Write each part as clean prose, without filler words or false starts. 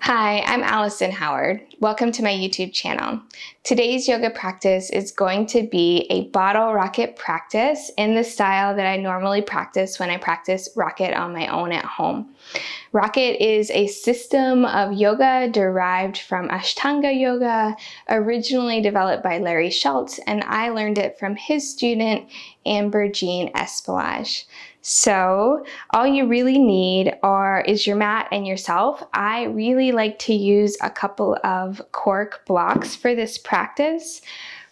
Hi, I'm Allison Howard. Welcome to my YouTube channel. Today's yoga practice is going to be a bottle rocket practice in the style that I normally practice when I practice rocket on my own at home. Rocket is a system of yoga derived from Ashtanga yoga, originally developed by Larry Schultz, and I learned it from his student, Amber Jean Espelage. So all you really need is your mat and yourself. I really like to use a couple of cork blocks for this practice.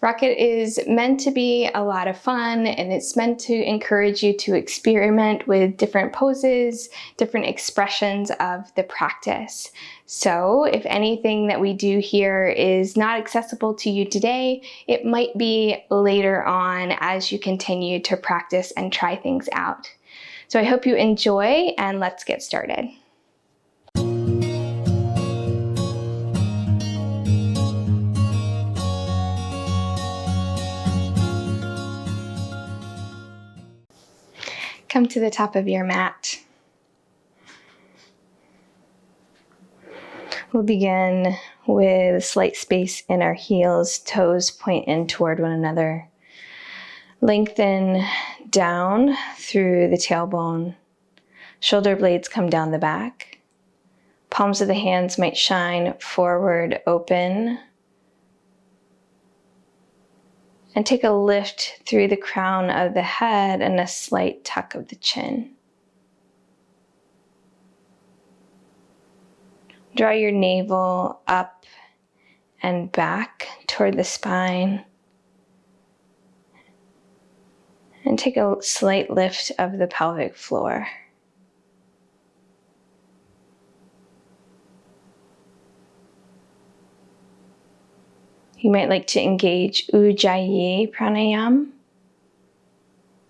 Rocket is meant to be a lot of fun, and it's meant to encourage you to experiment with different poses, different expressions of the practice. So if anything that we do here is not accessible to you today, it might be later on as you continue to practice and try things out. So I hope you enjoy, and let's get started. Come to the top of your mat. We'll begin with slight space in our heels, toes point in toward one another. Lengthen down through the tailbone. Shoulder blades come down the back. Palms of the hands might shine forward, open. And take a lift through the crown of the head and a slight tuck of the chin. Draw your navel up and back toward the spine. And take a slight lift of the pelvic floor. You might like to engage Ujjayi pranayama.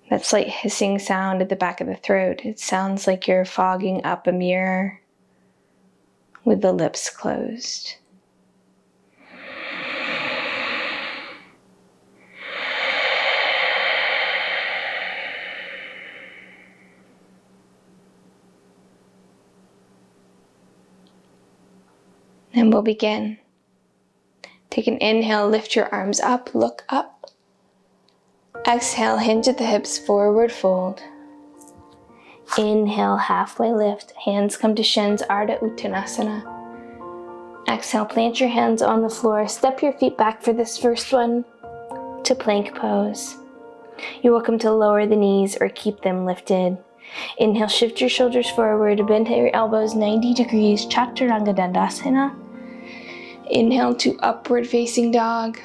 That slight hissing sound at the back of the throat. It sounds like you're fogging up a mirror with the lips closed. And we'll begin. Take an inhale, lift your arms up, look up. Exhale, hinge at the hips, forward fold. Inhale, halfway lift, hands come to shins, Ardha Uttanasana. Exhale, plant your hands on the floor, step your feet back for this first one to plank pose. You're welcome to lower the knees or keep them lifted. Inhale, shift your shoulders forward, bend your elbows 90 degrees, Chaturanga Dandasana. Inhale to upward facing dog.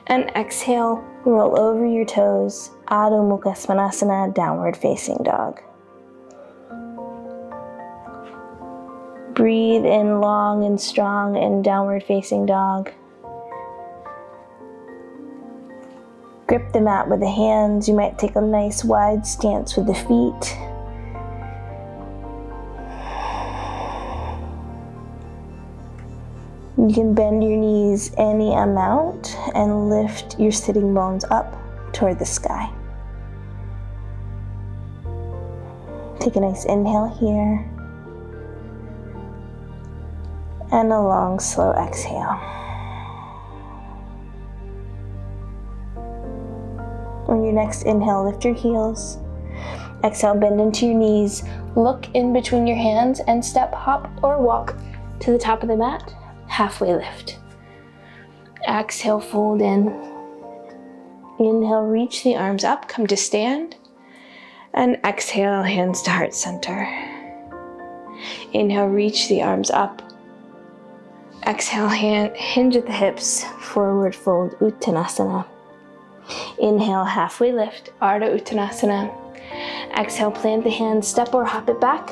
And exhale, roll over your toes, Adho Mukha Svanasana, downward facing dog. Breathe in long and strong in downward facing dog. Grip the mat with the hands. You might take a nice wide stance with the feet. You can bend your knees any amount and lift your sitting bones up toward the sky. Take a nice inhale here. And a long, slow exhale. On your next inhale, lift your heels. Exhale, bend into your knees. Look in between your hands and step, hop, or walk to the top of the mat. Halfway lift. Exhale, fold in. Inhale, reach the arms up, come to stand. And exhale, hands to heart center. Inhale, reach the arms up. Exhale, hinge at the hips, forward fold, Uttanasana. Inhale, halfway lift, Ardha Uttanasana. Exhale, plant the hands, step or hop it back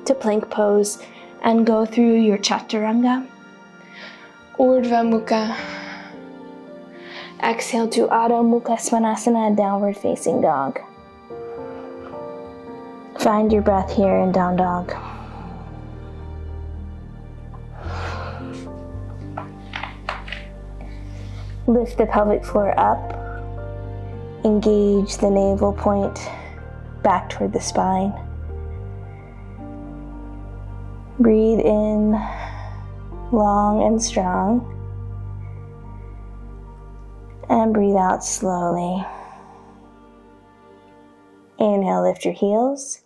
to plank pose and go through your Chaturanga. Urdhva Mukha. Exhale to Adho Mukha Svanasana, downward facing dog. Find your breath here in down dog. Lift the pelvic floor up. Engage the navel point back toward the spine. Breathe in long and strong. And breathe out slowly. Inhale, lift your heels.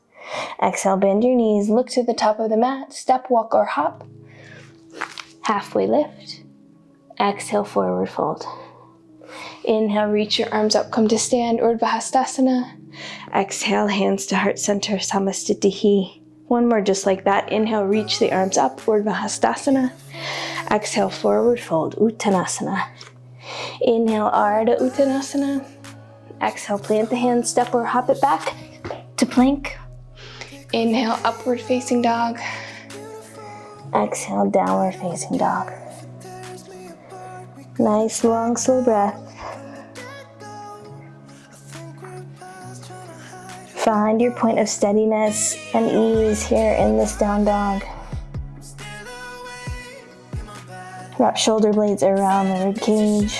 Exhale, bend your knees, look to the top of the mat, step, walk, or hop. Halfway lift. Exhale, forward fold. Inhale, reach your arms up, come to stand, Urdhva Hastasana. Exhale, hands to heart center, Samasthiti. One more just like that. Inhale, reach the arms up, Urdhva Hastasana. Exhale, forward fold, Uttanasana. Inhale, Ardha Uttanasana. Exhale, plant the hands, step or hop it back to plank. Inhale, upward facing dog. Exhale, downward facing dog. Nice, long, slow breath. Find your point of steadiness and ease here in this down dog. Wrap shoulder blades around the rib cage.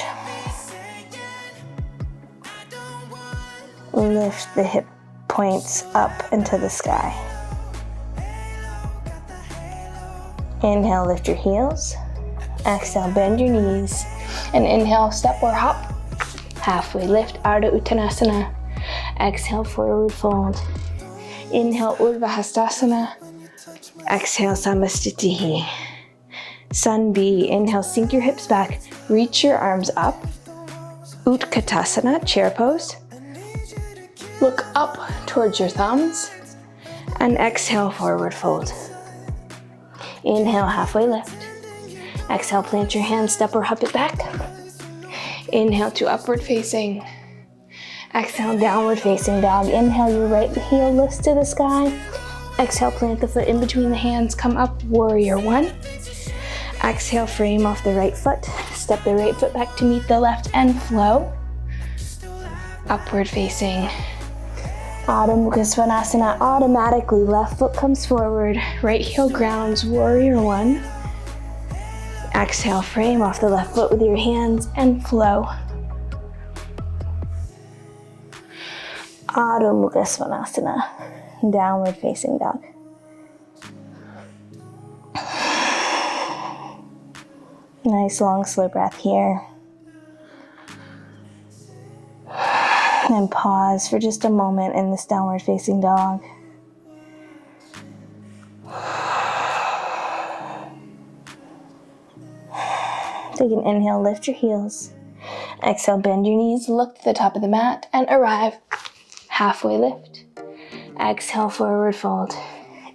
Lift the hip points up into the sky. Inhale, lift your heels. Exhale, bend your knees. And inhale, step or hop. Halfway lift, Ardha Uttanasana. Exhale, forward fold. Inhale, Urdhva Hastasana. Exhale, Samasthiti. Sun B. Inhale, sink your hips back. Reach your arms up. Utkatasana, chair pose. Look up towards your thumbs. And exhale, forward fold. Inhale, halfway lift. Exhale, plant your hands, step or hop it back. Inhale to upward facing. Exhale, downward facing dog. Inhale, your right heel lifts to the sky. Exhale, plant the foot in between the hands. Come up, warrior one. Exhale, frame off the right foot. Step the right foot back to meet the left and flow. Upward facing. Adho Mukha Svanasana. Automatically, left foot comes forward. Right heel grounds, warrior one. Exhale, frame off the left foot with your hands and flow. Adho Mukha Svanasana, downward facing dog. Nice long slow breath here. And pause for just a moment in this downward facing dog. Take an inhale, lift your heels. Exhale, bend your knees, look to the top of the mat and arrive. Halfway lift. Exhale, forward fold.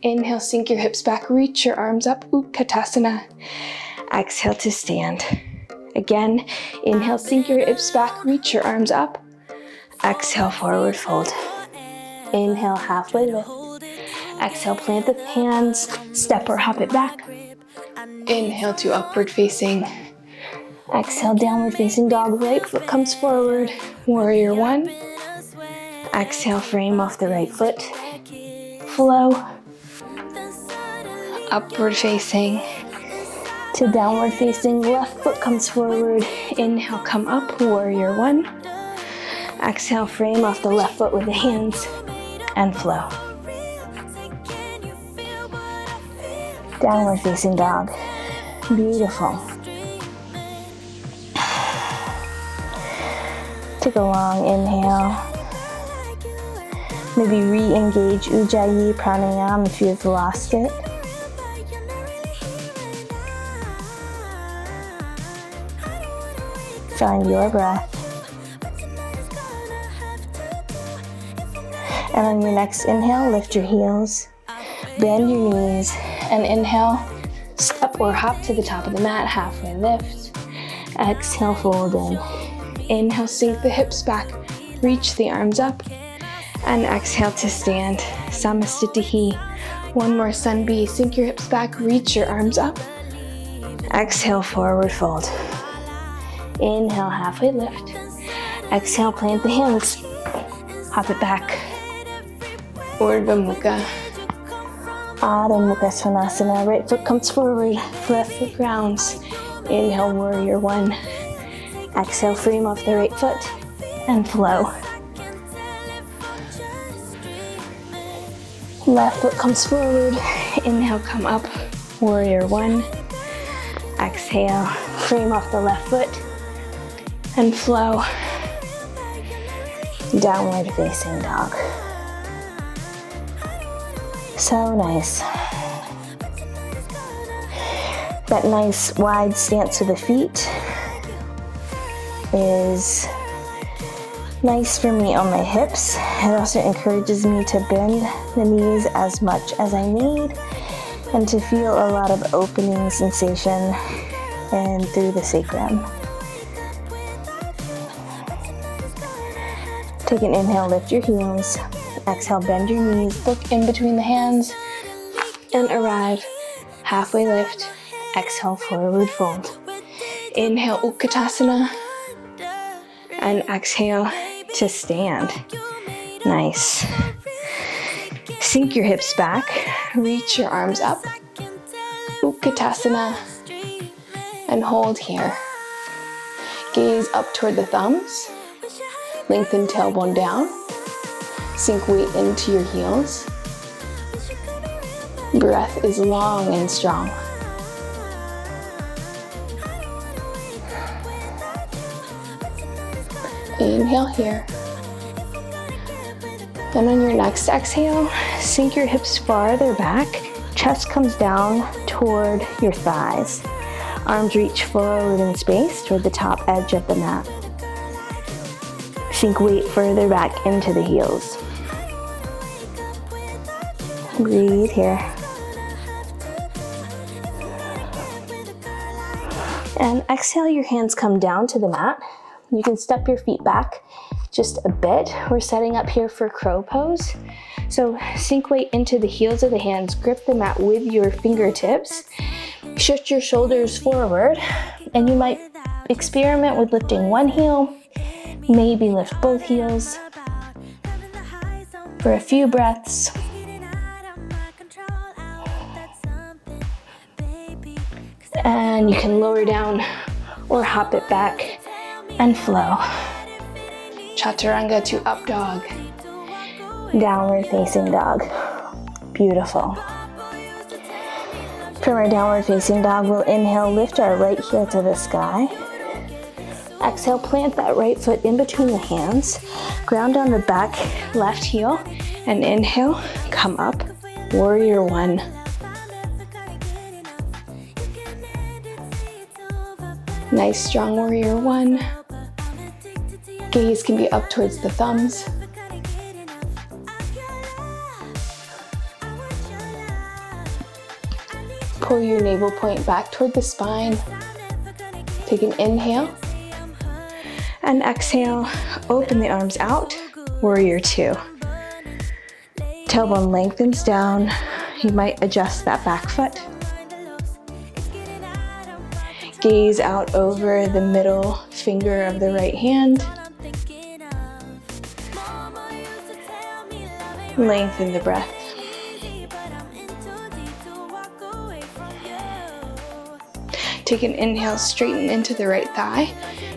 Inhale, sink your hips back, reach your arms up, Utkatasana. Exhale to stand. Again, inhale, sink your hips back, reach your arms up. Exhale, forward fold. Inhale, halfway lift. Exhale, plant the hands, step or hop it back. Inhale to upward facing. Exhale, downward facing dog, right foot comes forward, warrior one. Exhale, frame off the right foot. Flow. Upward facing. To downward facing, left foot comes forward. Inhale, come up, warrior one. Exhale, frame off the left foot with the hands and flow. Downward facing dog. Beautiful. Take a long inhale. Maybe re-engage Ujjayi Pranayama if you've lost it. Find your breath. And on your next inhale, lift your heels, bend your knees, and inhale, step or hop to the top of the mat, halfway lift. Exhale, fold in. Inhale, sink the hips back, reach the arms up, and exhale to stand, Samasthiti. One more sun B, sink your hips back, reach your arms up. Exhale, forward fold. Inhale, halfway lift. Exhale, plant the hands, hop it back. Urdhva Mukha. Adho Mukha Svanasana. Right foot comes forward, left foot grounds. Inhale, warrior one. Exhale, frame off the right foot and flow. Left foot comes forward. Inhale, come up, warrior one. Exhale, frame off the left foot and flow. Downward facing dog. So nice. That nice wide stance of the feet is nice for me on my hips. It also encourages me to bend the knees as much as I need and to feel a lot of opening sensation and through the sacrum. Take an inhale, lift your heels. Exhale, bend your knees, look in between the hands and arrive. Halfway lift. Exhale, forward fold. Inhale, Utkatasana. And exhale to stand. Nice. Sink your hips back. Reach your arms up. Utkatasana. And hold here. Gaze up toward the thumbs. Lengthen tailbone down. Sink weight into your heels. Breath is long and strong. Inhale here. And on your next exhale, sink your hips farther back. Chest comes down toward your thighs. Arms reach forward in space toward the top edge of the mat. Sink weight further back into the heels. Breathe here. And exhale, your hands come down to the mat. You can step your feet back just a bit. We're setting up here for crow pose. So sink weight into the heels of the hands, grip the mat with your fingertips, shift your shoulders forward, and you might experiment with lifting one heel, maybe lift both heels for a few breaths. And you can lower down or hop it back and flow. Chaturanga to up dog. Downward facing dog. Beautiful. From our downward facing dog, we'll inhale, lift our right heel to the sky. Exhale, plant that right foot in between the hands. Ground on the back left heel. And inhale, come up, warrior one. Nice strong warrior one. Gaze can be up towards the thumbs. Pull your navel point back toward the spine. Take an inhale. And exhale, open the arms out, warrior two. Tailbone lengthens down. You might adjust that back foot. Gaze out over the middle finger of the right hand. Lengthen the breath. Take an inhale, straighten into the right thigh.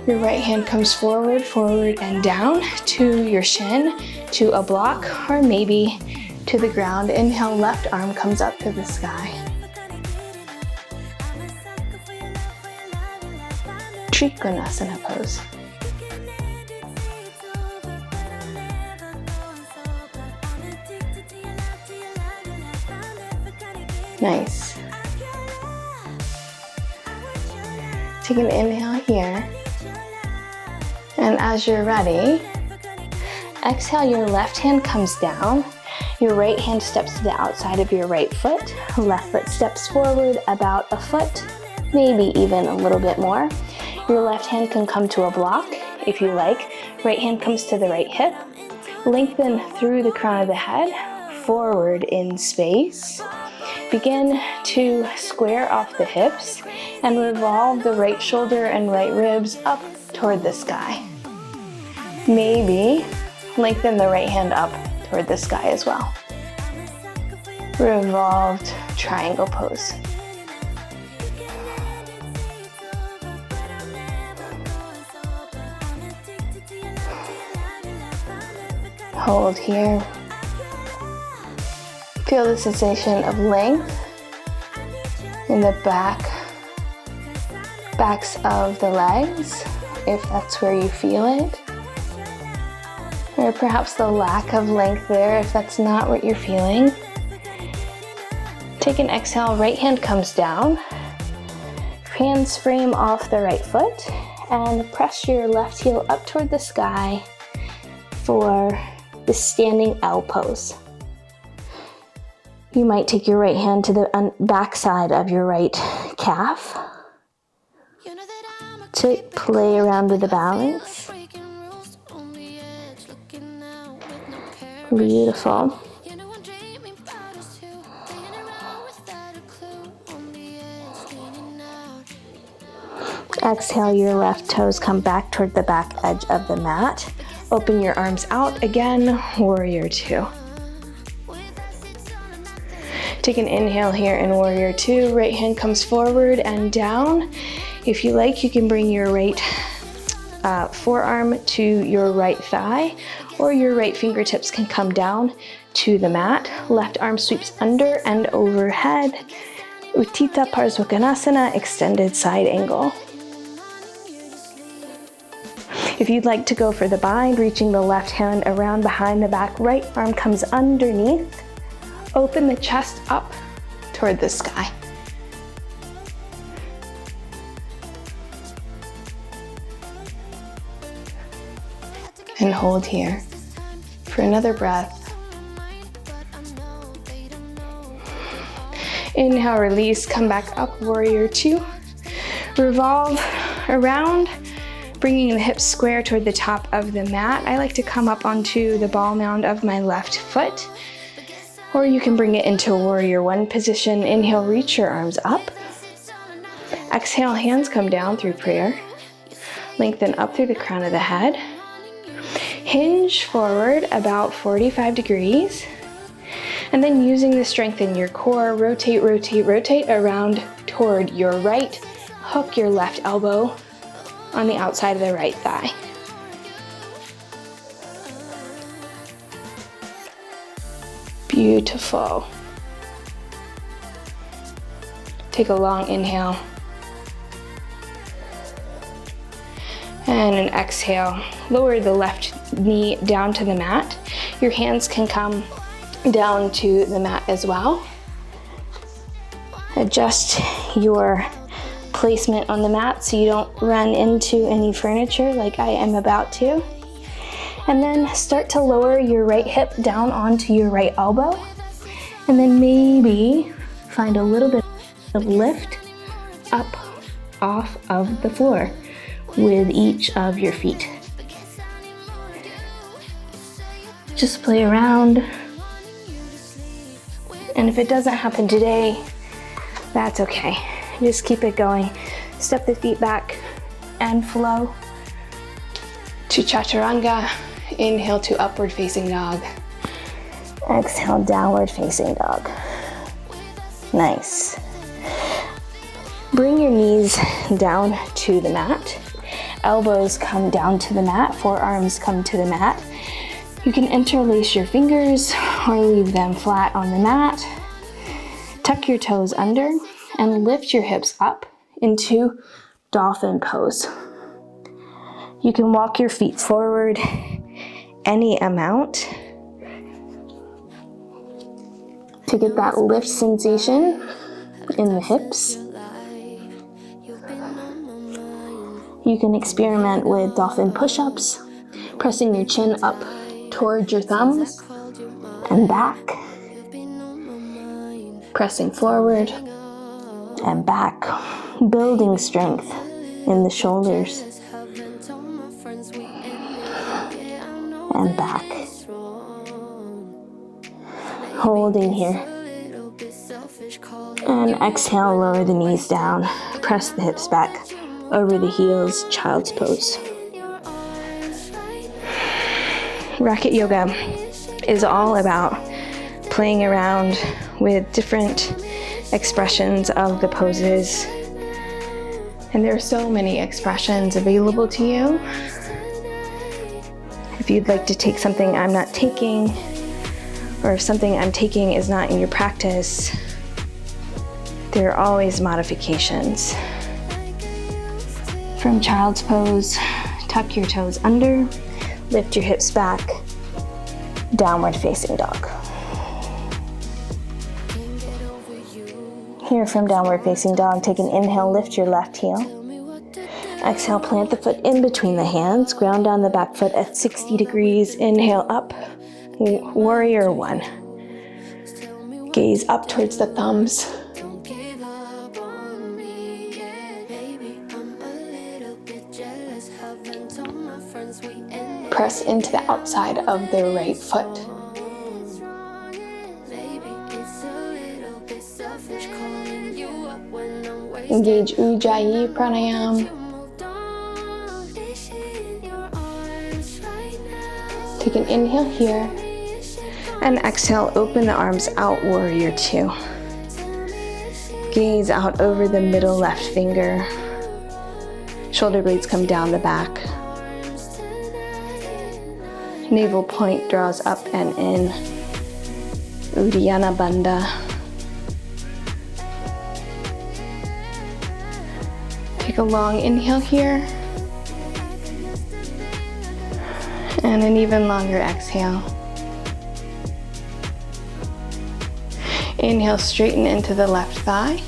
Your right hand comes forward, forward, and down to your shin, to a block, or maybe to the ground. Inhale, left arm comes up to the sky. Trikonasana pose. Nice. Take an inhale here. And as you're ready, exhale, your left hand comes down. Your right hand steps to the outside of your right foot. Left foot steps forward about a foot, maybe even a little bit more. Your left hand can come to a block if you like. Right hand comes to the right hip. Lengthen through the crown of the head, forward in space. Begin to square off the hips and revolve the right shoulder and right ribs up toward the sky. Maybe lengthen the right hand up toward the sky as well. Revolved triangle pose. Hold here. Feel the sensation of length in the back backs of the legs, if that's where you feel it. Or perhaps the lack of length there, if that's not what you're feeling. Take an exhale, right hand comes down. Hands frame off the right foot and press your left heel up toward the sky for the standing L pose. You might take your right hand to the back side of your right calf to play around with the balance. Beautiful. Exhale, your left toes come back toward the back edge of the mat. Open your arms out again, warrior two. Take an inhale here in warrior two. Right hand comes forward and down. If you like, you can bring your right forearm to your right thigh, or your right fingertips can come down to the mat. Left arm sweeps under and overhead. Utthita Parsvakonasana, extended side angle. If you'd like to go for the bind, reaching the left hand around behind the back, right arm comes underneath. Open the chest up toward the sky. And hold here for another breath. Inhale, release, come back up, warrior two. Revolve around, bringing the hips square toward the top of the mat. I like to come up onto the ball mound of my left foot, or you can bring it into warrior one position. Inhale, reach your arms up. Exhale, hands come down through prayer. Lengthen up through the crown of the head. Hinge forward about 45 degrees. And then using the strength in your core, rotate, rotate, rotate around toward your right. Hook your left elbow on the outside of the right thigh. Beautiful. Take a long inhale. And an exhale. Lower the left knee down to the mat. Your hands can come down to the mat as well. Adjust your placement on the mat so you don't run into any furniture like I am about to. And then start to lower your right hip down onto your right elbow. And then maybe find a little bit of lift up off of the floor with each of your feet. Just play around. And if it doesn't happen today, that's okay. Just keep it going. Step the feet back and flow to chaturanga. Inhale to upward facing dog. Exhale, downward facing dog. Nice. Bring your knees down to the mat. Elbows come down to the mat. Forearms come to the mat. You can interlace your fingers or leave them flat on the mat. Tuck your toes under and lift your hips up into dolphin pose. You can walk your feet forward any amount to get that lift sensation in the hips. You can experiment with dolphin push-ups, pressing your chin up towards your thumbs and back, pressing forward and back, building strength in the shoulders and back. Holding here. And exhale, lower the knees down, press the hips back over the heels, child's pose. Racket yoga is all about playing around with different expressions of the poses. And there are so many expressions available to you. If you'd like to take something I'm not taking, or if something I'm taking is not in your practice, there are always modifications. From child's pose, tuck your toes under, lift your hips back, downward facing dog. Here from downward facing dog, take an inhale, lift your left heel. Exhale, plant the foot in between the hands, ground down the back foot at 60 degrees, inhale up, warrior one. Gaze up towards the thumbs. Press into the outside of the right foot. Engage Ujjayi Pranayam. Take an inhale here. And exhale, open the arms out, warrior two. Gaze out over the middle left finger. Shoulder blades come down the back. Navel point draws up and in. Uddiyana Bandha. Take a long inhale here. And an even longer exhale. Inhale, straighten into the left thigh.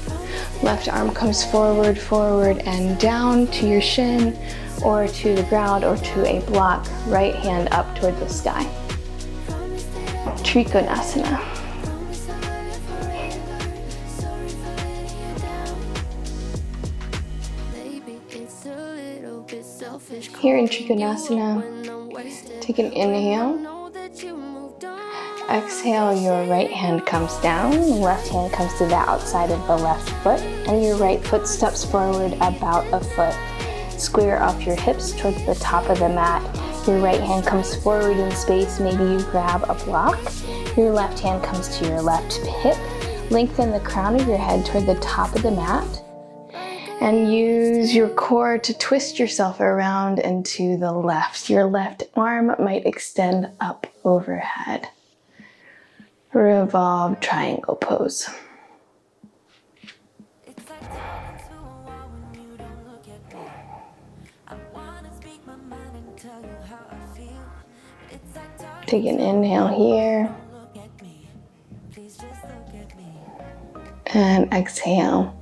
Left arm comes forward, forward, and down to your shin, or to the ground, or to a block. Right hand up toward the sky. Trikonasana. Here in Trikonasana, take an inhale. Exhale, your right hand comes down, left hand comes to the outside of the left foot, and your right foot steps forward about a foot. Square off your hips towards the top of the mat. Your right hand comes forward in space, maybe you grab a block. Your left hand comes to your left hip. Lengthen the crown of your head toward the top of the mat. And use your core to twist yourself around and to the left. Your left arm might extend up overhead. Revolve triangle pose. Take an inhale here. And exhale.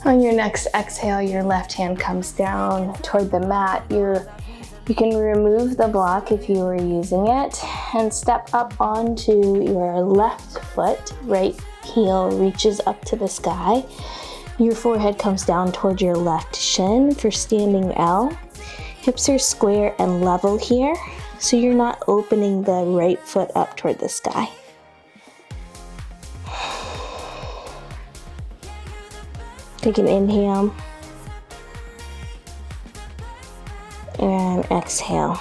On your next exhale, your left hand comes down toward the mat. You can remove the block if you were using it and step up onto your left foot. Right heel reaches up to the sky. Your forehead comes down toward your left shin for standing L. Hips are square and level here, so you're not opening the right foot up toward the sky. Take an inhale and exhale.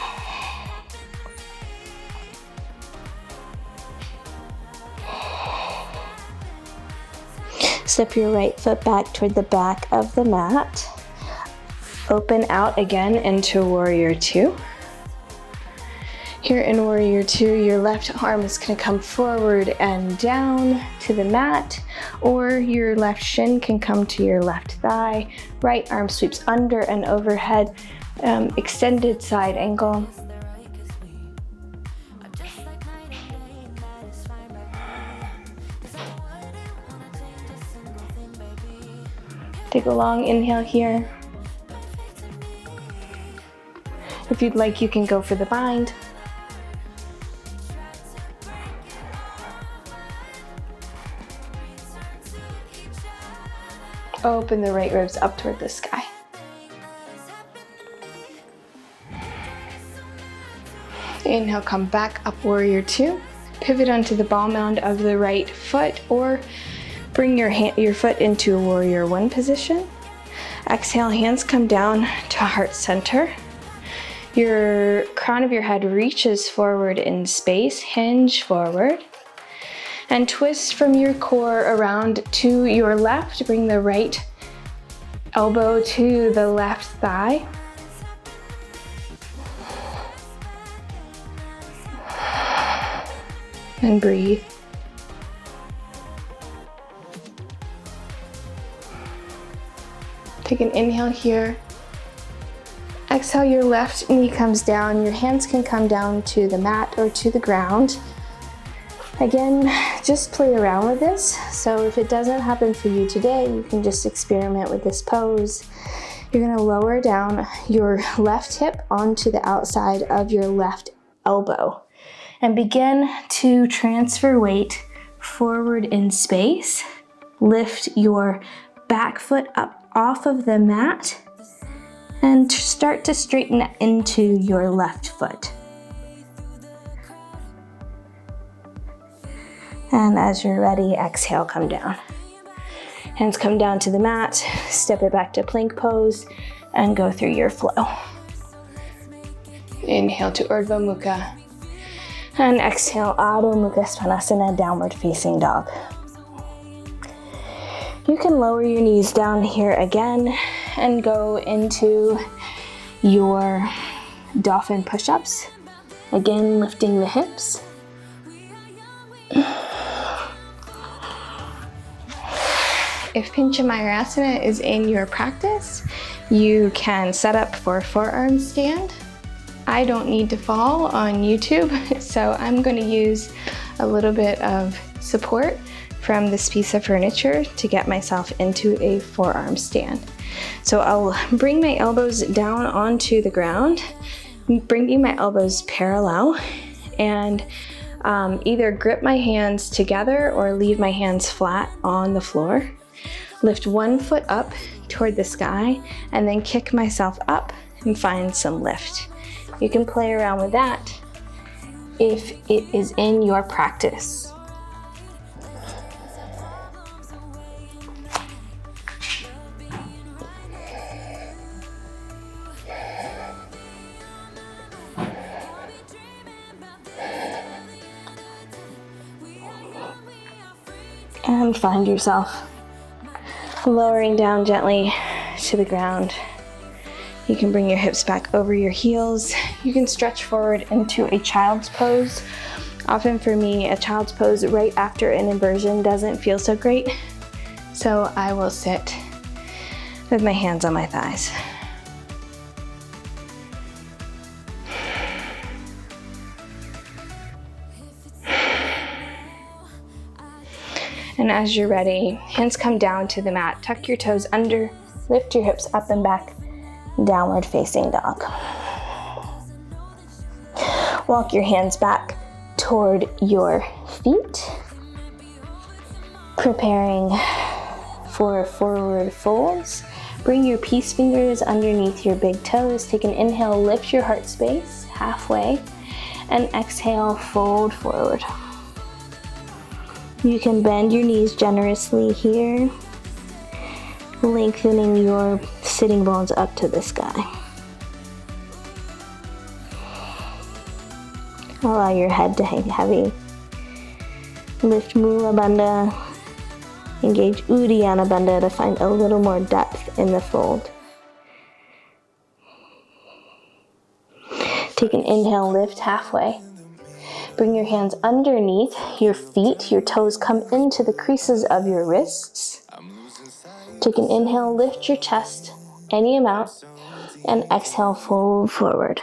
Step your right foot back toward the back of the mat. Open out again into warrior two. Here in warrior two, your left arm is going to come forward and down to the mat, or your left shin can come to your left thigh. Right arm sweeps under and overhead, extended side angle. Take a long inhale here. If you'd like, you can go for the bind. Open the right ribs up toward the sky. Inhale, come back up, warrior two. Pivot onto the ball mound of the right foot, or bring your foot into a warrior one position. Exhale, hands come down to heart center. Your crown of your head reaches forward in space, hinge forward. And twist from your core around to your left. Bring the right elbow to the left thigh. And breathe. Take an inhale here. Exhale, your left knee comes down. Your hands can come down to the mat or to the ground. Again, just play around with this. So if it doesn't happen for you today, you can just experiment with this pose. You're gonna lower down your left hip onto the outside of your left elbow and begin to transfer weight forward in space. Lift your back foot up off of the mat and start to straighten into your left foot. And as you're ready, exhale, come down. Hands come down to the mat, step it back to plank pose, and go through your flow. Inhale to Urdhva Mukha. And exhale, Adho Mukha Svanasana, downward facing dog. You can lower your knees down here again and go into your dolphin push-ups. Again, lifting the hips. If Pincha Mayurasana is in your practice, you can set up for a forearm stand. I don't need to fall on YouTube, so I'm going to use a little bit of support from this piece of furniture to get myself into a forearm stand. So I'll bring my elbows down onto the ground, bringing my elbows parallel, and either grip my hands together or leave my hands flat on the floor. Lift one foot up toward the sky and then kick myself up and find some lift. You can play around with that if it is in your practice. And find yourself lowering down gently to the ground. You can bring your hips back over your heels. You can stretch forward into a child's pose. Often for me, a child's pose right after an inversion doesn't feel so great. So I will sit with my hands on my thighs. And as you're ready, hands come down to the mat, tuck your toes under, lift your hips up and back, downward facing dog. Walk your hands back toward your feet, preparing for forward folds. Bring your peace fingers underneath your big toes. Take an inhale, lift your heart space halfway, and exhale, fold forward. You can bend your knees generously here, lengthening your sitting bones up to the sky. Allow your head to hang heavy. Lift Mula Bandha. Engage Uddiyana Bandha to find a little more depth in the fold. Take an inhale, lift halfway. Bring your hands underneath your feet. Your toes come into the creases of your wrists. Take an inhale, lift your chest any amount, and exhale, fold forward.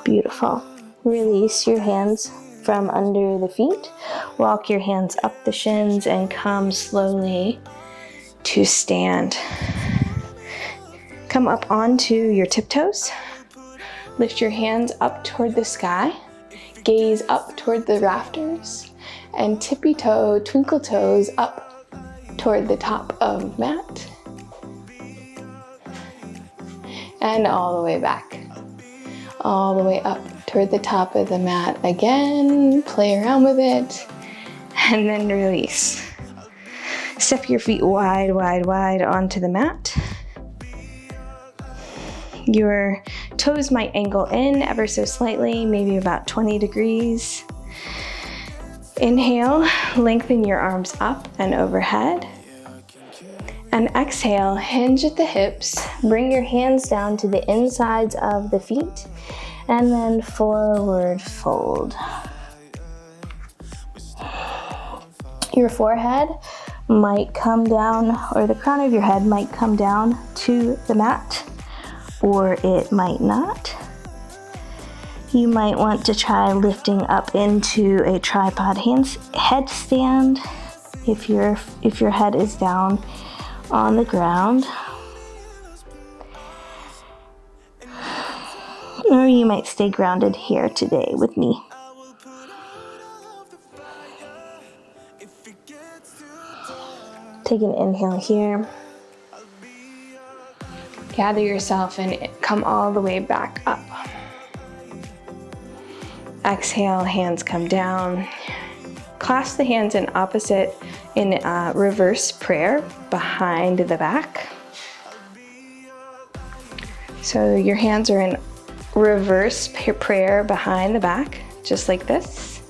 Beautiful. Release your hands from under the feet. Walk your hands up the shins and come slowly to stand. Come up onto your tiptoes. Lift your hands up toward the sky. Gaze up toward the rafters. And tippy toe, twinkle toes up toward the top of mat. And all the way back. All the way up toward the top of the mat again. Play around with it. And then release. Step your feet wide, wide, wide onto the mat. Your toes might angle in ever so slightly, maybe about 20 degrees. Inhale, lengthen your arms up and overhead. And exhale, hinge at the hips. Bring your hands down to the insides of the feet, and then forward fold. Your forehead might come down, or the crown of your head might come down to the mat, or it might not. You might want to try lifting up into a tripod headstand if your head is down on the ground. Or you might stay grounded here today with me. Take an inhale here. Gather yourself and come all the way back up. Exhale, hands come down. Clasp the hands in reverse prayer behind the back. So your hands are in reverse prayer behind the back, just like this.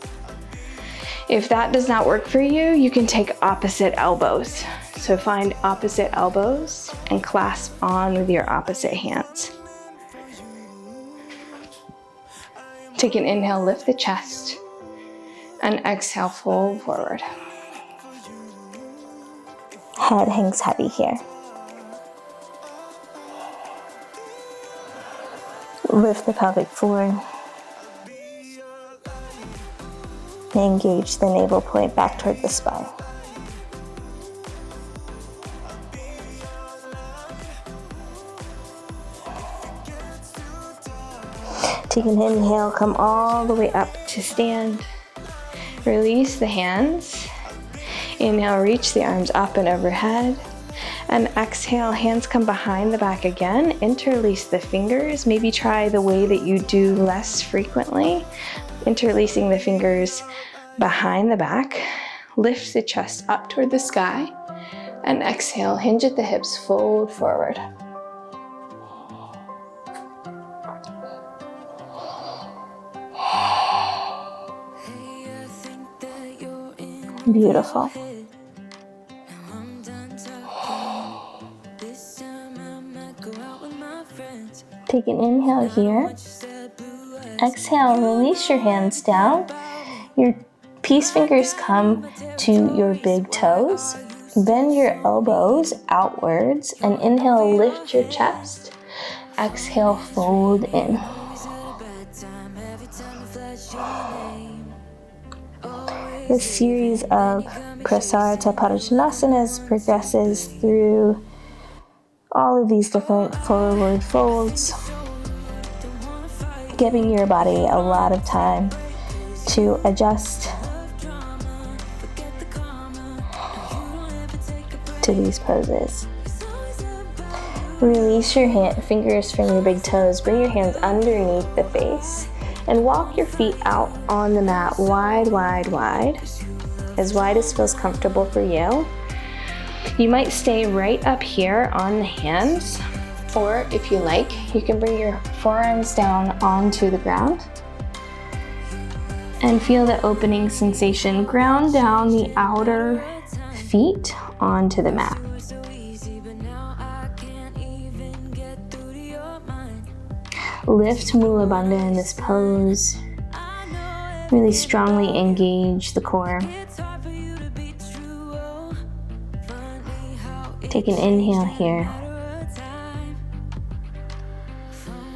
If that does not work for you, you can take opposite elbows. So find opposite elbows and clasp on with your opposite hands. Take an inhale, lift the chest, and exhale, fold forward. Head hangs heavy here. Lift the pelvic floor. Engage the navel point back toward the spine. Take an inhale, come all the way up to stand. Release the hands. Inhale, reach the arms up and overhead. And exhale, hands come behind the back again. Interlace the fingers. Maybe try the way that you do less frequently. Interlacing the fingers behind the back. Lift the chest up toward the sky. And exhale, hinge at the hips, fold forward. Beautiful. Take an inhale here. Exhale, release your hands down. Your peace fingers come to your big toes. Bend your elbows outwards and inhale, lift your chest. Exhale, fold in. This series of Prasarita Padotanasanas progresses through all of these different forward folds, giving your body a lot of time to adjust to these poses. Release your fingers from your big toes. Bring your hands underneath the face and walk your feet out on the mat wide, wide, wide, as wide as feels comfortable for you. You might stay right up here on the hands, or if you like, you can bring your forearms down onto the ground and feel the opening sensation. Ground down the outer feet onto the mat. Lift Mula Bandha in this pose. Really strongly engage the core. Take an inhale here.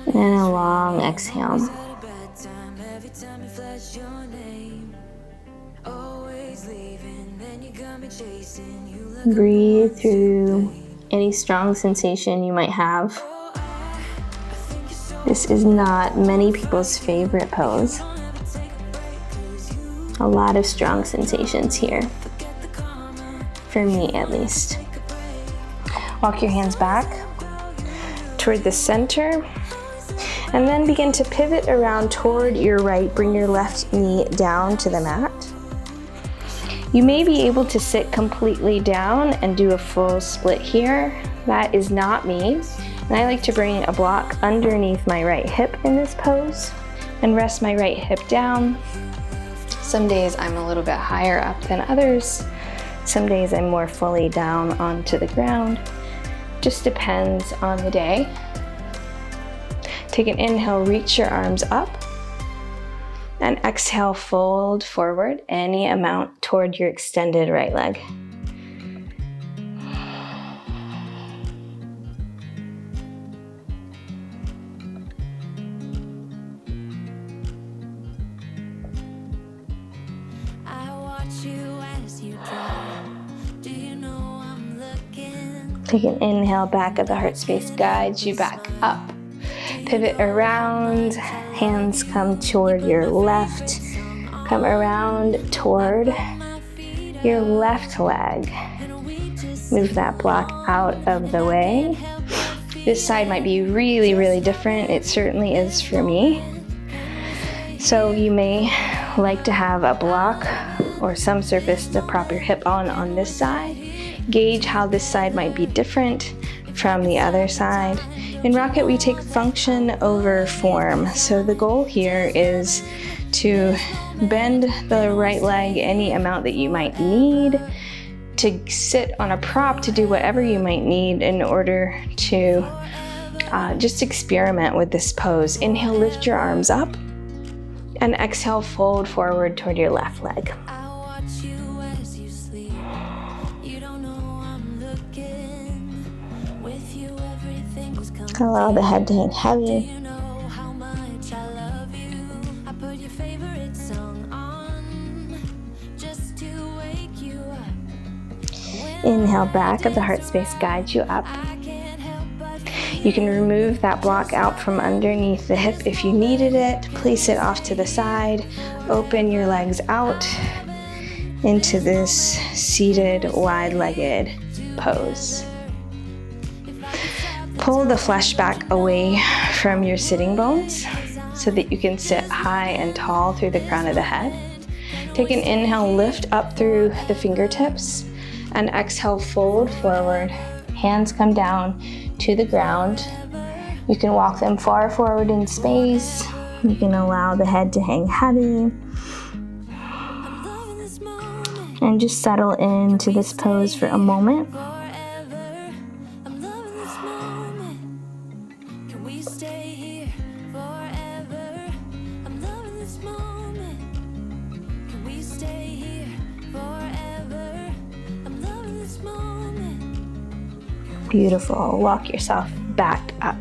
And then a long exhale. Breathe through any strong sensation you might have. This is not many people's favorite pose. A lot of strong sensations here, for me at least. Walk your hands back toward the center, and then begin to pivot around toward your right. Bring your left knee down to the mat. You may be able to sit completely down and do a full split here. That is not me. And I like to bring a block underneath my right hip in this pose and rest my right hip down. Some days I'm a little bit higher up than others. Some days I'm more fully down onto the ground. Just depends on the day. Take an inhale, reach your arms up. And exhale, fold forward any amount toward your extended right leg. Take an inhale, back of the heart space guides you back up. Pivot around, hands come toward your left. Come around toward your left leg. Move that block out of the way. This side might be really, really different. It certainly is for me. So you may like to have a block or some surface to prop your hip on this side. Gauge how this side might be different from the other side. In Rocket, we take function over form. So the goal here is to bend the right leg any amount that you might need, to sit on a prop, to do whatever you might need in order to just experiment with this pose. Inhale, lift your arms up, and exhale, fold forward toward your left leg. Allow the head to hang heavy. Inhale, back of the heart space guides you up. You can remove that block out from underneath the hip if you needed it. Place it off to the side. Open your legs out into this seated, wide-legged pose. Pull the flesh back away from your sitting bones so that you can sit high and tall through the crown of the head. Take an inhale, lift up through the fingertips, and exhale, fold forward. Hands come down to the ground. You can walk them far forward in space. You can allow the head to hang heavy. And just settle into this pose for a moment. Beautiful. Walk yourself back up.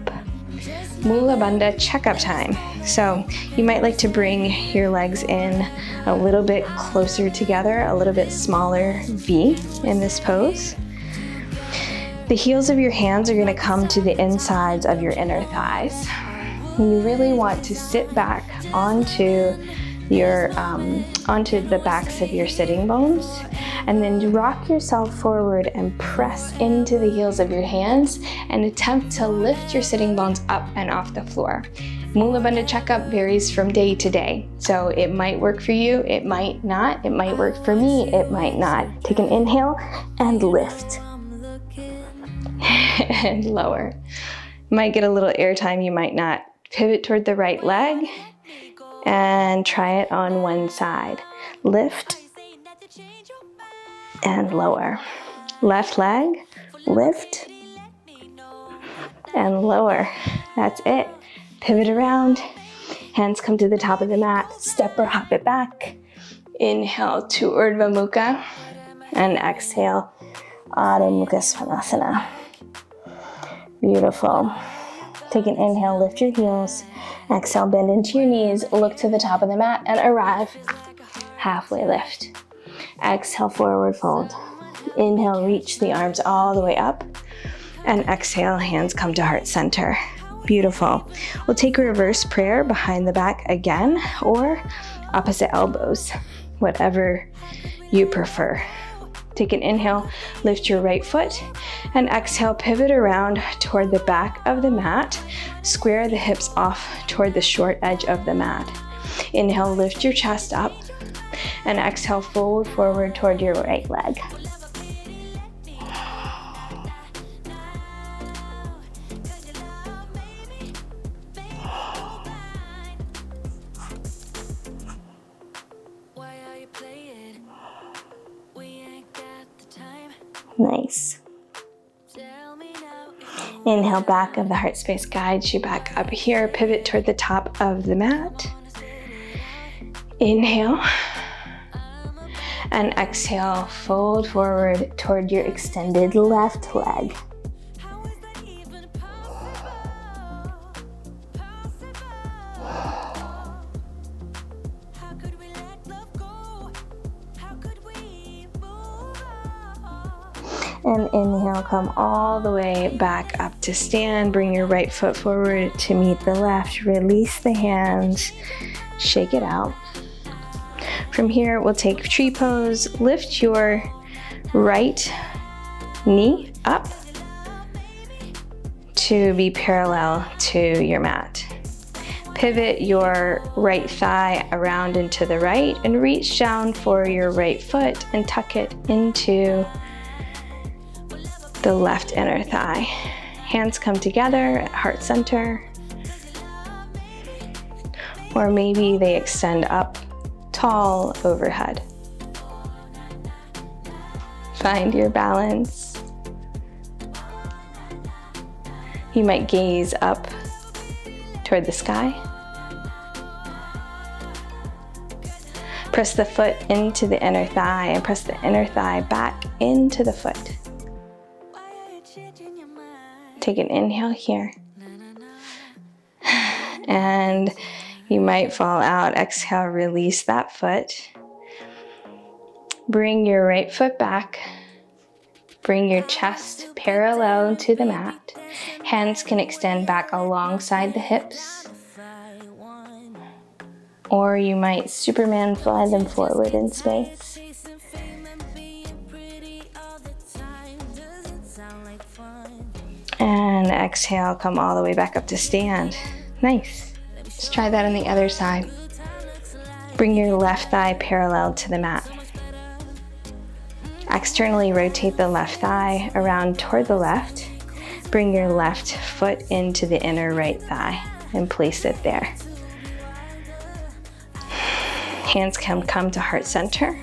Mula Bandha checkup time. So you might like to bring your legs in a little bit closer together, a little bit smaller V in this pose. The heels of your hands are going to come to the insides of your inner thighs. You really want to sit back onto the backs of your sitting bones, and then rock yourself forward and press into the heels of your hands and attempt to lift your sitting bones up and off the floor. Mula Bandha checkup varies from day to day, so it might work for you, it might not. It might work for me, it might not. Take an inhale and lift and lower. Might get a little air time, you might not. Pivot toward the right leg and try it on one side. Lift and lower. Left leg, lift and lower. That's it. Pivot around. Hands come to the top of the mat. Step or hop it back. Inhale to Urdhva Mukha and exhale Adho Mukha Svanasana. Beautiful. Take an inhale, lift your heels. Exhale, bend into your knees, look to the top of the mat and arrive. Halfway lift. Exhale, forward fold. Inhale, reach the arms all the way up. And exhale, hands come to heart center. Beautiful. We'll take a reverse prayer behind the back again, or opposite elbows, whatever you prefer. Take an inhale, lift your right foot, and exhale, pivot around toward the back of the mat. Square the hips off toward the short edge of the mat. Inhale, lift your chest up, and exhale, fold forward toward your right leg. Nice. Inhale, back of the heart space guides you back up here. Pivot toward the top of the mat. Inhale. And exhale, fold forward toward your extended left leg. And inhale, come all the way back up to stand. Bring your right foot forward to meet the left. Release the hands, shake it out. From here, we'll take tree pose. Lift your right knee up to be parallel to your mat. Pivot your right thigh around and to the right and reach down for your right foot and tuck it into the left inner thigh. Hands come together at heart center, or maybe they extend up tall overhead. Find your balance. You might gaze up toward the sky. Press the foot into the inner thigh and press the inner thigh back into the foot. Take an inhale here. And you might fall out. Exhale, release that foot. Bring your right foot back. Bring your chest parallel to the mat. Hands can extend back alongside the hips. Or you might Superman fly them forward in space. And exhale, come all the way back up to stand. Nice. Let's try that on the other side. Bring your left thigh parallel to the mat. Externally rotate the left thigh around toward the left. Bring your left foot into the inner right thigh and place it there. Hands can come to heart center.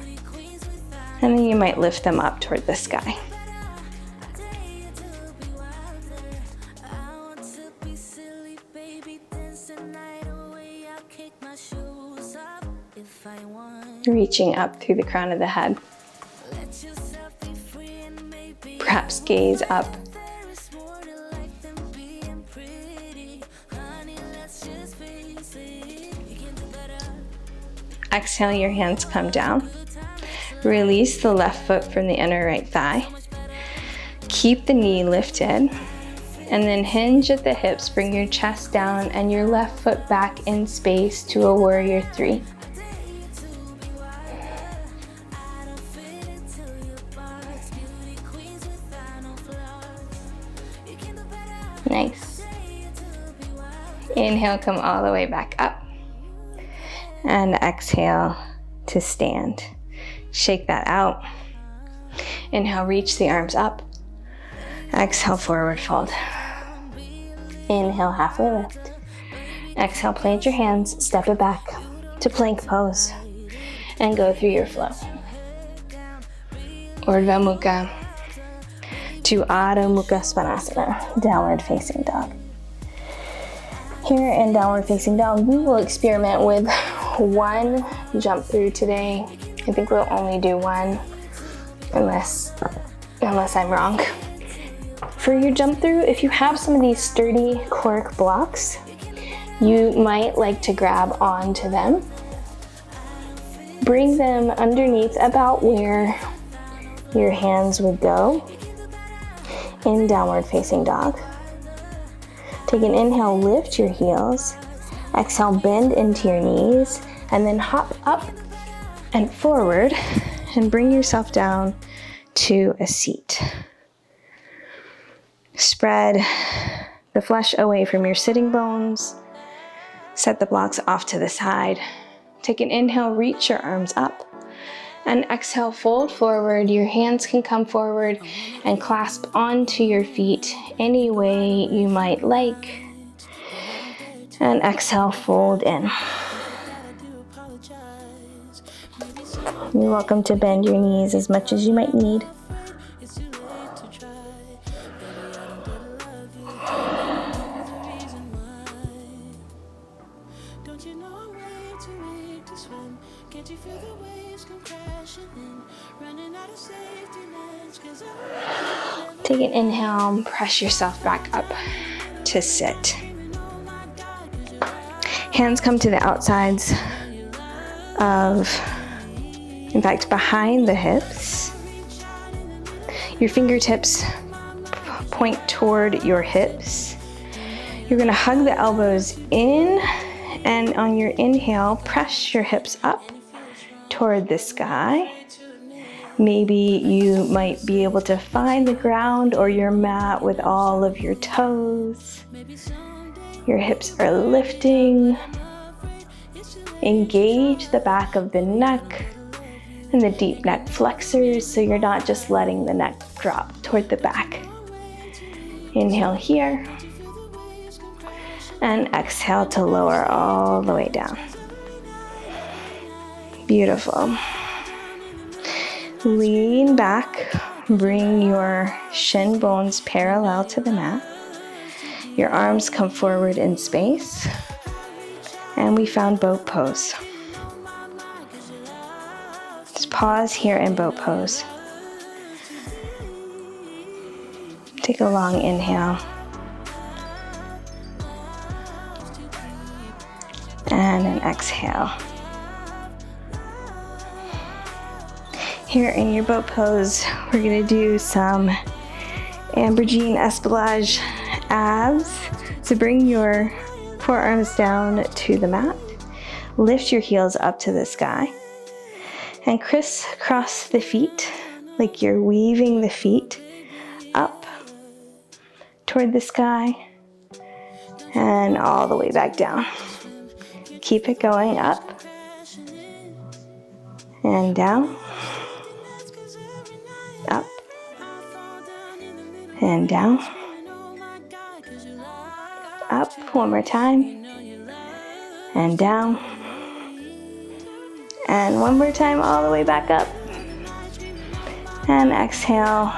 And then you might lift them up toward the sky. Reaching up through the crown of the head. Perhaps gaze up. Exhale, your hands come down. Release the left foot from the inner right thigh. Keep the knee lifted. And then hinge at the hips. Bring your chest down and your left foot back in space to a warrior three. Nice. Inhale, come all the way back up. And exhale to stand. Shake that out. Inhale, reach the arms up. Exhale, forward fold. Inhale, halfway lift. Exhale, plant your hands, step it back to plank pose. And go through your flow. Urdhva Mukha to Adho Mukha Svanasana, downward facing dog. Here in downward facing dog, we will experiment with one jump through today. I think we'll only do one, unless I'm wrong. For your jump through, if you have some of these sturdy cork blocks, you might like to grab onto them. Bring them underneath about where your hands would go in downward facing dog. Take an inhale, lift your heels. Exhale, bend into your knees, and then hop up and forward and bring yourself down to a seat. Spread the flesh away from your sitting bones. Set the blocks off to the side. Take an inhale, reach your arms up. And exhale, fold forward. Your hands can come forward and clasp onto your feet any way you might like. And exhale, fold in. You're welcome to bend your knees as much as you might need. Take an inhale, press yourself back up to sit. Hands come to the outsides in fact, behind the hips. Your fingertips point toward your hips. You're gonna hug the elbows in, and on your inhale, press your hips up toward the sky. Maybe you might be able to find the ground or your mat with all of your toes. Your hips are lifting. Engage the back of the neck and the deep neck flexors so you're not just letting the neck drop toward the back. Inhale here and exhale to lower all the way down. Beautiful. Lean back, bring your shin bones parallel to the mat. Your arms come forward in space. And we found boat pose. Just pause here in boat pose. Take a long inhale. And an exhale. Here in your boat pose, we're gonna do some Ambergene Espalage abs. So bring your forearms down to the mat. Lift your heels up to the sky. And crisscross the feet like you're weaving the feet up toward the sky and all the way back down. Keep it going up and down. Up and down. Up, one more time, and down, and one more time all the way back up, and exhale,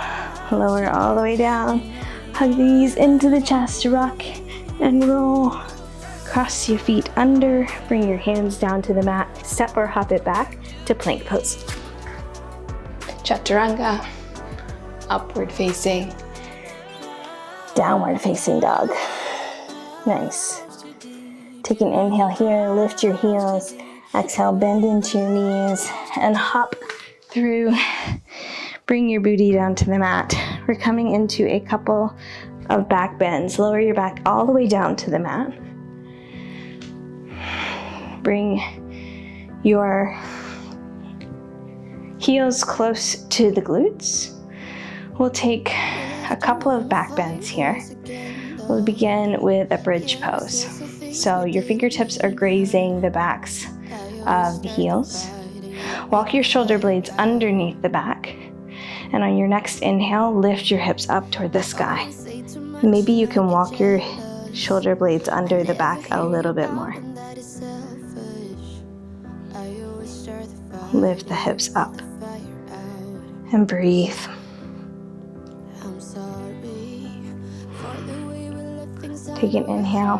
lower all the way down, hug the knees into the chest, rock and roll, cross your feet under, bring your hands down to the mat, step or hop it back to plank pose. Chaturanga, upward facing, downward facing dog. Nice. Take an inhale here, lift your heels, exhale, bend into your knees, and hop through. Bring your booty down to the mat. We're coming into a couple of back bends. Lower your back all the way down to the mat. Bring your heels close to the glutes. We'll take a couple of back bends here. We'll begin with a bridge pose. So your fingertips are grazing the backs of the heels. Walk your shoulder blades underneath the back. And on your next inhale, lift your hips up toward the sky. Maybe you can walk your shoulder blades under the back a little bit more. Lift the hips up and breathe. Take an inhale.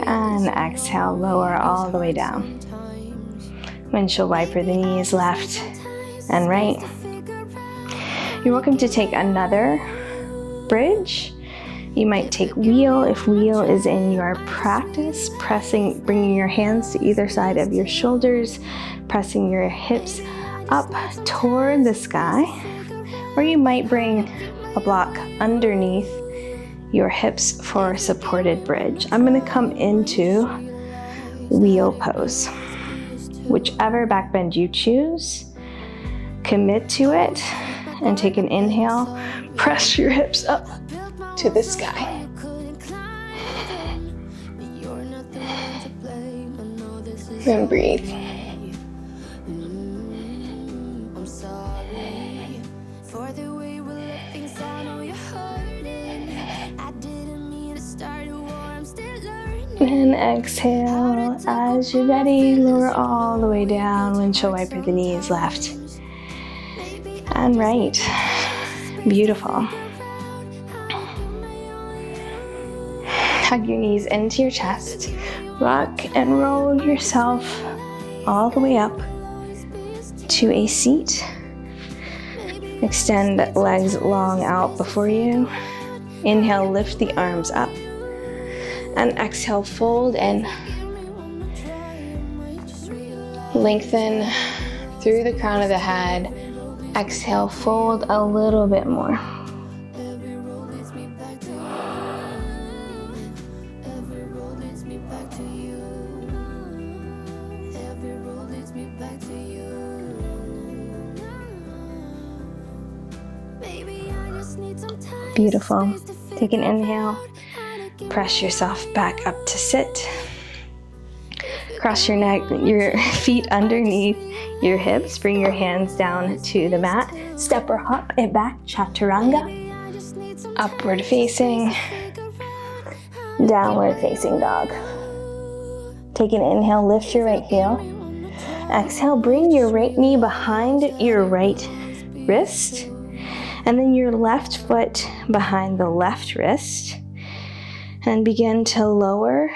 And exhale, lower all the way down. Windshield wiper the knees left and right. You're welcome to take another bridge. You might take wheel if wheel is in your practice, bringing your hands to either side of your shoulders, pressing your hips up toward the sky, or you might bring a block underneath your hips for a supported bridge. I'm going to come into wheel pose. Whichever back bend you choose, commit to it and take an inhale. Press your hips up to the sky. And breathe. And exhale. As you're ready, lower all the way down. Windshield wiper the knees left and right. Beautiful. Hug your knees into your chest. Rock and roll yourself all the way up to a seat. Extend legs long out before you. Inhale, lift the arms up. And exhale, fold and lengthen through the crown of the head. Exhale, fold a little bit more. Beautiful. Take an inhale. Press yourself back up to sit. Cross your neck, your feet underneath your hips. Bring your hands down to the mat. Step or hop it back, chaturanga. Upward facing, downward facing dog. Take an inhale, lift your right heel. Exhale, bring your right knee behind your right wrist. And then your left foot behind the left wrist. And begin to lower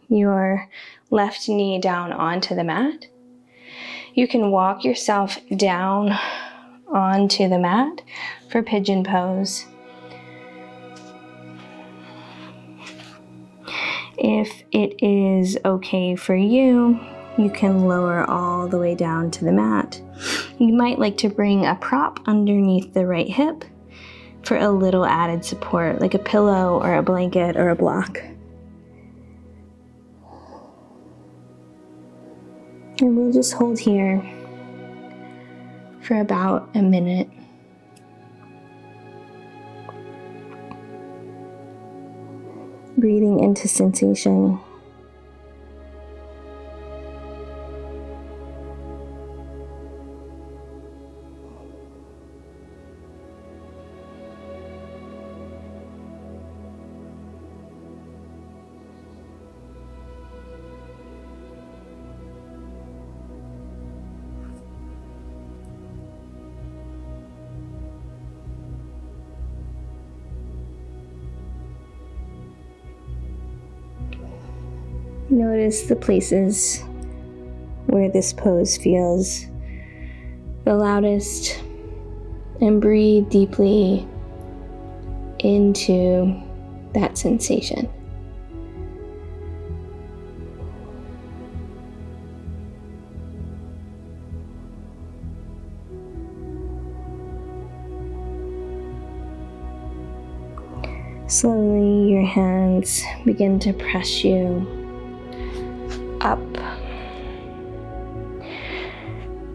your left knee down onto the mat. You can walk yourself down onto the mat for pigeon pose. If it is okay for you, you can lower all the way down to the mat. You might like to bring a prop underneath the right hip for a little added support, like a pillow or a blanket or a block. And we'll just hold here for about a minute. Breathing into sensation. Notice the places where this pose feels the loudest, and breathe deeply into that sensation. Slowly, your hands begin to press you up.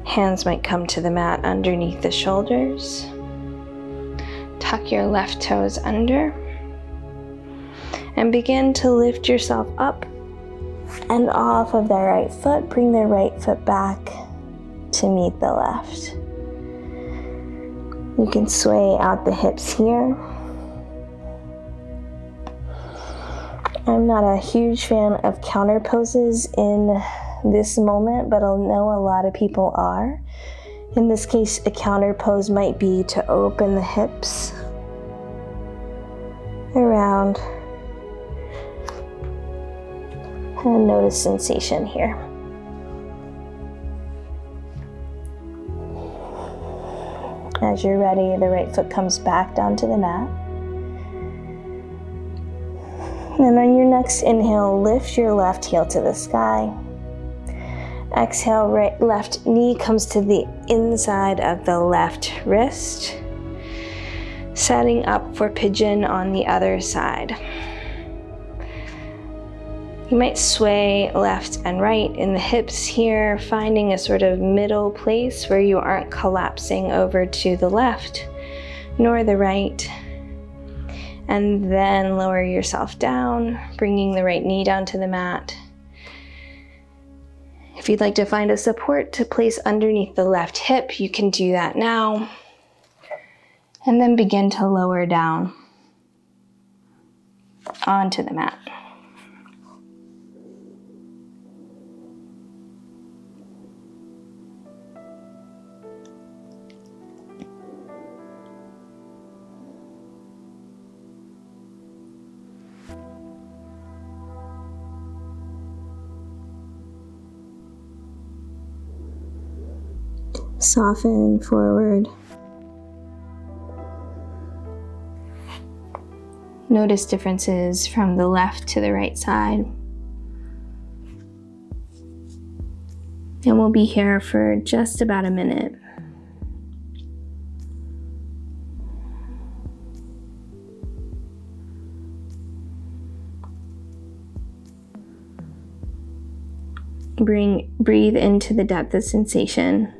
Hands might come to the mat underneath the shoulders. Tuck your left toes under and begin to lift yourself up and off of the right foot. Bring the right foot back to meet the left. You can sway out the hips here. I'm not a huge fan of counter poses in this moment, but I know a lot of people are. In this case, a counter pose might be to open the hips around and notice sensation here. As you're ready, the right foot comes back down to the mat. And on your next inhale, lift your left heel to the sky. Exhale, left knee comes to the inside of the left wrist. Setting up for pigeon on the other side. You might sway left and right in the hips here, finding a sort of middle place where you aren't collapsing over to the left nor the right. And then lower yourself down, bringing the right knee down to the mat. If you'd like to find a support to place underneath the left hip, you can do that now. And then begin to lower down onto the mat. Soften forward. Notice differences from the left to the right side. And we'll be here for just about a minute. Breathe into the depth of sensation.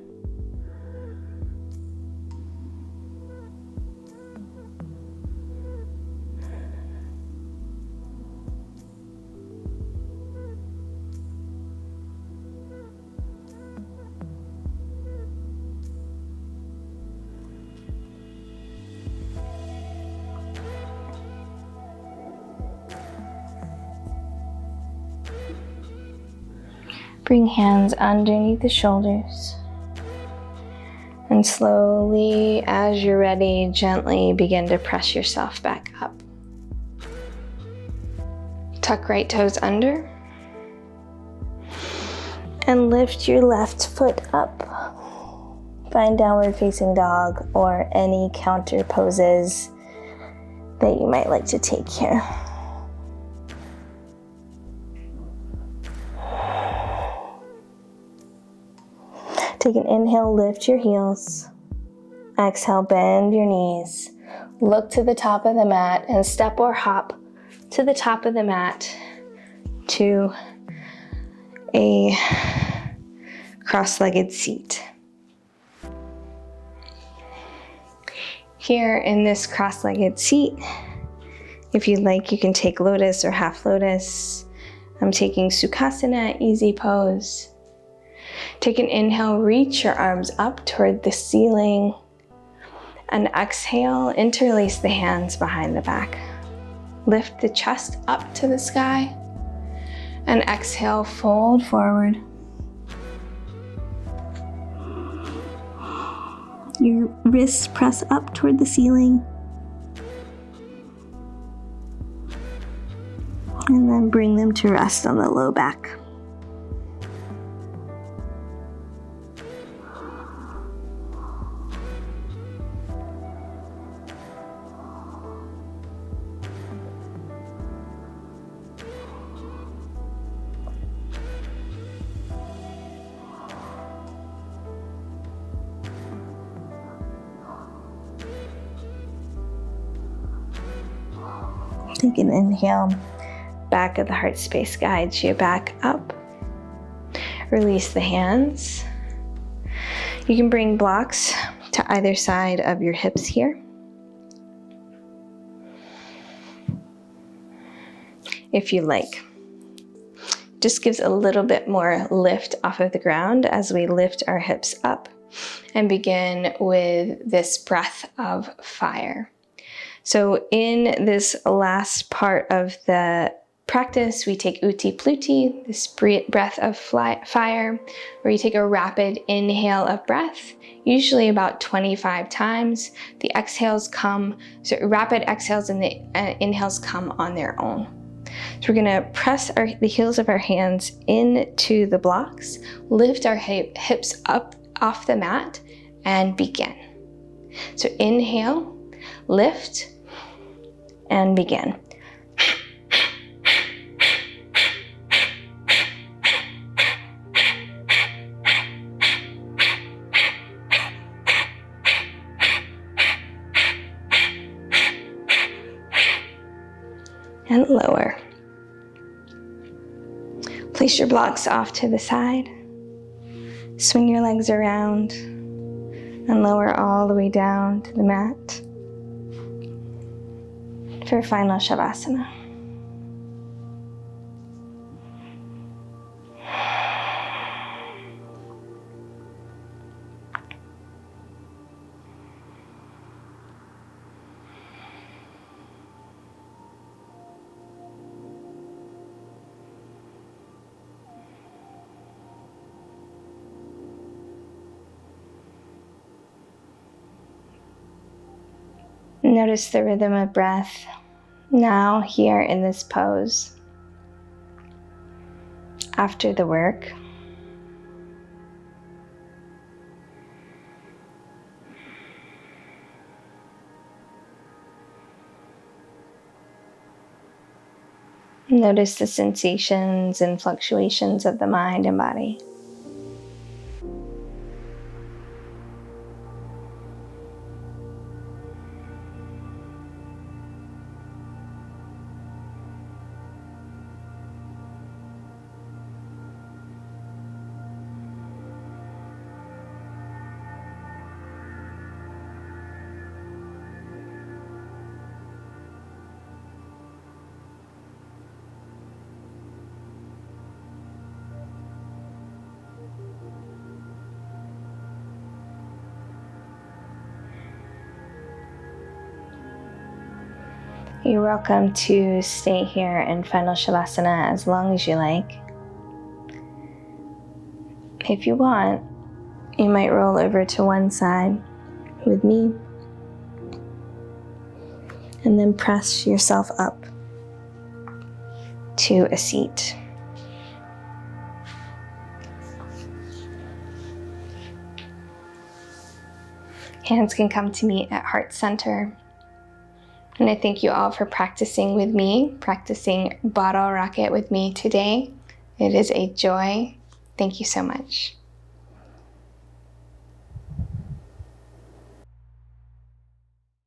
Bring hands underneath the shoulders. And slowly, as you're ready, gently begin to press yourself back up. Tuck right toes under. And lift your left foot up. Find downward facing dog or any counter poses that you might like to take here. Take an inhale, lift your heels. Exhale, bend your knees. Look to the top of the mat and step or hop to the top of the mat to a cross-legged seat. Here in this cross-legged seat, if you'd like, you can take lotus or half lotus. I'm taking Sukhasana, easy pose. Take an inhale, reach your arms up toward the ceiling. And exhale, interlace the hands behind the back. Lift the chest up to the sky. And exhale, fold forward. Your wrists press up toward the ceiling. And then bring them to rest on the low back. Take an inhale, back of the heart space guides you back up. Release the hands. You can bring blocks to either side of your hips here. If you like. Just gives a little bit more lift off of the ground as we lift our hips up and begin with this breath of fire. So in this last part of the practice, we take Uti Pluti, this breath of fire, where you take a rapid inhale of breath, usually about 25 times. The exhales come, so rapid exhales and the inhales come on their own. So we're gonna press the heels of our hands into the blocks, lift our hips up off the mat, and begin. So inhale, lift, and begin. And lower. Place your blocks off to the side. Swing your legs around and lower all the way down to the mat for final Savasana. Notice the rhythm of breath now here in this pose. After the work, Notice the sensations and fluctuations of the mind and body. You're welcome to stay here in final Savasana as long as you like. If you want, you might roll over to one side with me and then press yourself up to a seat. Hands can come to meet at heart center. And I thank you all for practicing with me, practicing bottle rocket with me today. It is a joy. Thank you so much.